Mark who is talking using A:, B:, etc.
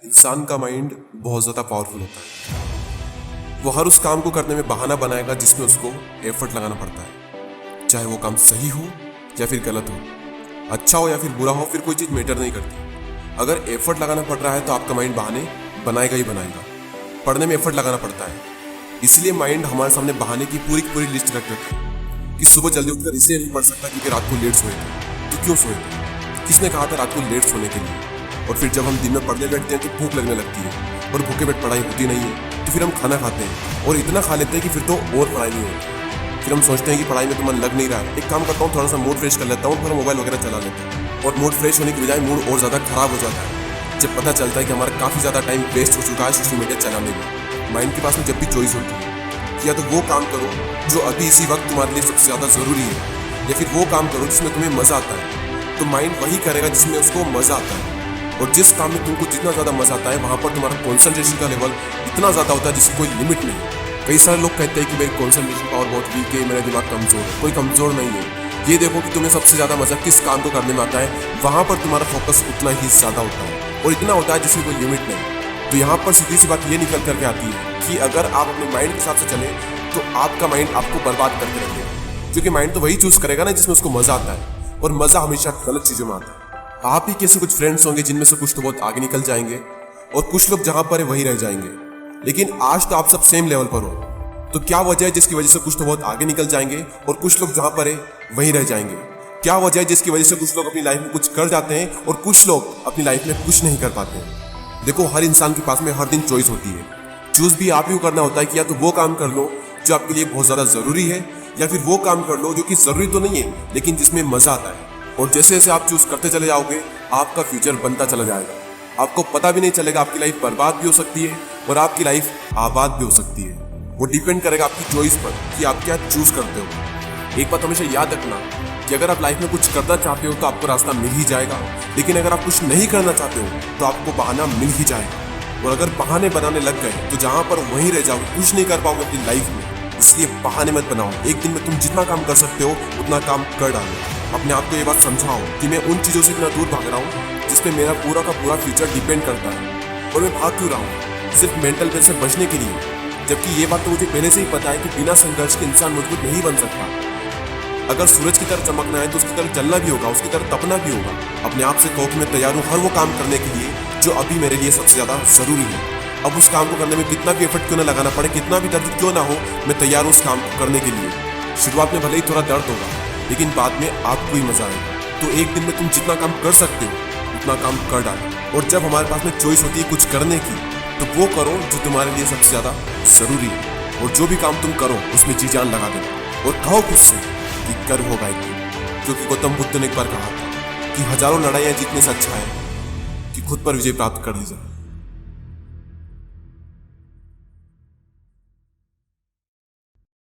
A: इंसान का माइंड बहुत ज़्यादा पावरफुल होता है। वो हर उस काम को करने में बहाना बनाएगा जिसमें उसको एफर्ट लगाना पड़ता है, चाहे वो काम सही हो या फिर गलत हो, अच्छा हो या फिर बुरा हो, फिर कोई चीज़ मैटर नहीं करती। अगर एफर्ट लगाना पड़ रहा है तो आपका माइंड बहाने बनाएगा ही बनाएगा। पढ़ने में एफर्ट लगाना पड़ता है, इसलिए माइंड हमारे सामने बहाने की पूरी लिस्ट रख देता है कि सुबह जल्दी उठकर इसलिए नहीं पढ़ सकता क्योंकि रात को लेट सोए थे। तो क्यों सोए थे? किसने कहा था रात को लेट सोने के लिए? और फिर जब हम दिन में पढ़ने बैठते हैं तो भूख लगने लगती है और भूखे पेट पढ़ाई होती नहीं है, तो फिर हम खाना खाते हैं और इतना खा लेते हैं कि फिर तो और पढ़ाई नहीं होती। फिर हम सोचते हैं कि पढ़ाई में तो मन लग नहीं रहा है, एक काम करता हूँ थोड़ा सा मूड फ्रेश कर लेता हूँ, फिर मोबाइल वगैरह चला लेता हूँ और मूड फ्रेश होने की बजाय मूड और ज़्यादा खराब हो जाता है जब पता चलता है कि हमारा काफ़ी ज़्यादा टाइम वेस्ट हो चुका है सोशल मीडिया चलाने में। माइंड के पास में जब भी चॉइस होती है कि या तो वो काम करो जो अभी इसी वक्त तुम्हारे लिए सबसे ज़्यादा ज़रूरी है, या फिर वो काम करो जिसमें तुम्हें मज़ा आता है, तो माइंड वही करेगा जिसमें उसको मज़ा आता है। और जिस काम में तुमको जितना ज़्यादा मज़ा आता है वहाँ पर तुम्हारा कॉन्सेंट्रेशन का लेवल इतना ज़्यादा होता है जिसकी कोई लिमिट नहीं। कई सारे लोग कहते हैं कि मेरी कॉन्सेंट्रेशन पावर बहुत वीक है, मेरा दिमाग कमज़ोर है। कोई कमज़ोर नहीं है। ये देखो कि तुम्हें सबसे ज़्यादा मज़ा किस काम को करने में आता है, वहाँ पर तुम्हारा फोकस उतना ही ज़्यादा होता है और इतना होता है जिसकी कोई लिमिट नहीं। तो यहाँ पर सीधी सी बात ये निकल करके आती है कि अगर आप अपने माइंड के हिसाब से चले तो आपका माइंड आपको बर्बाद करके रखेगा, क्योंकि माइंड तो वही चूज करेगा ना जिसमें उसको मज़ा आता है, और मज़ा हमेशा गलत चीज़ों में आता है। आप ही कैसे कुछ फ्रेंड्स होंगे जिनमें से कुछ तो बहुत आगे निकल जाएंगे और कुछ लोग जहां पर है वहीं रह जाएंगे। लेकिन आज तो आप सब सेम लेवल पर हो, तो क्या वजह है जिसकी वजह से कुछ तो बहुत आगे निकल जाएंगे और कुछ लोग जहां पर है वहीं रह जाएंगे? क्या वजह है जिसकी वजह से कुछ लोग अपनी लाइफ में कुछ कर जाते हैं और कुछ लोग अपनी लाइफ में कुछ नहीं कर पाते हैं? देखो, हर इंसान के पास में हर दिन चॉइस होती है। चूज भी आप ही को करना होता है कि या तो वो काम कर लो जो आपके लिए बहुत ज्यादा जरूरी है, या फिर वो काम कर लो जो कि जरूरी तो नहीं है लेकिन जिसमें मजा आता है। और जैसे जैसे आप चूज करते चले जाओगे आपका फ्यूचर बनता चला जाएगा। आपको पता भी नहीं चलेगा, आपकी लाइफ बर्बाद भी हो सकती है और आपकी लाइफ आबाद भी हो सकती है। वो डिपेंड करेगा आपकी चॉइस पर कि आप क्या चूज करते हो। एक बात हमेशा याद रखना कि अगर आप लाइफ में कुछ करना चाहते हो तो आपको रास्ता मिल ही जाएगा, लेकिन अगर आप कुछ नहीं करना चाहते हो तो आपको बहाना मिल ही जाएगा। और अगर बहाने बनाने लग गए तो जहां पर वहीं रह जाओगे, कुछ नहीं कर पाओगे अपनी लाइफ में। इसलिए बहाने मत बनाओ। एक दिन में तुम जितना काम कर सकते हो उतना काम कर डालो। अपने आप को ये बात समझाओ कि मैं उन चीज़ों से इतना दूर भाग रहा हूँ जिसपे मेरा पूरा का पूरा फ्यूचर डिपेंड करता है, और मैं भाग क्यों रहा हूँ सिर्फ मेंटल पेन से बचने के लिए, जबकि ये बात तो मुझे पहले से ही पता है कि बिना संघर्ष के इंसान मजबूत नहीं बन सकता। अगर सूरज की तरह चमकना है तो उसकी तरह चलना भी होगा, उसकी तरह तपना भी होगा। अपने आप से कहो कि मैं तैयार हूँ हर वो काम करने के लिए जो अभी मेरे लिए सबसे ज़्यादा ज़रूरी है। अब उस काम को करने में कितना भी एफर्ट क्यों ना लगाना पड़े, कितना भी दर्द क्यों ना हो, मैं तैयार हूँ उस काम को करने के लिए। शुरुआत में भले ही थोड़ा दर्द होगा लेकिन बाद में आपको ही मजा आएगा। तो एक दिन में तुम जितना काम कर सकते हो उतना काम कर डालो। और जब हमारे पास में चॉइस होती है कुछ करने की, तो वो करो जो तुम्हारे लिए सबसे ज़्यादा ज़रूरी है। और जो भी काम तुम करो उसमें जी जान लगा देना और कहो खुद से कि गर्व होगा एक दिन। क्योंकि गौतम बुद्ध ने एक बार कहा था कि हजारों लड़ाइयाँ जीतने से अच्छा है कि खुद पर विजय प्राप्त कर ली जाए।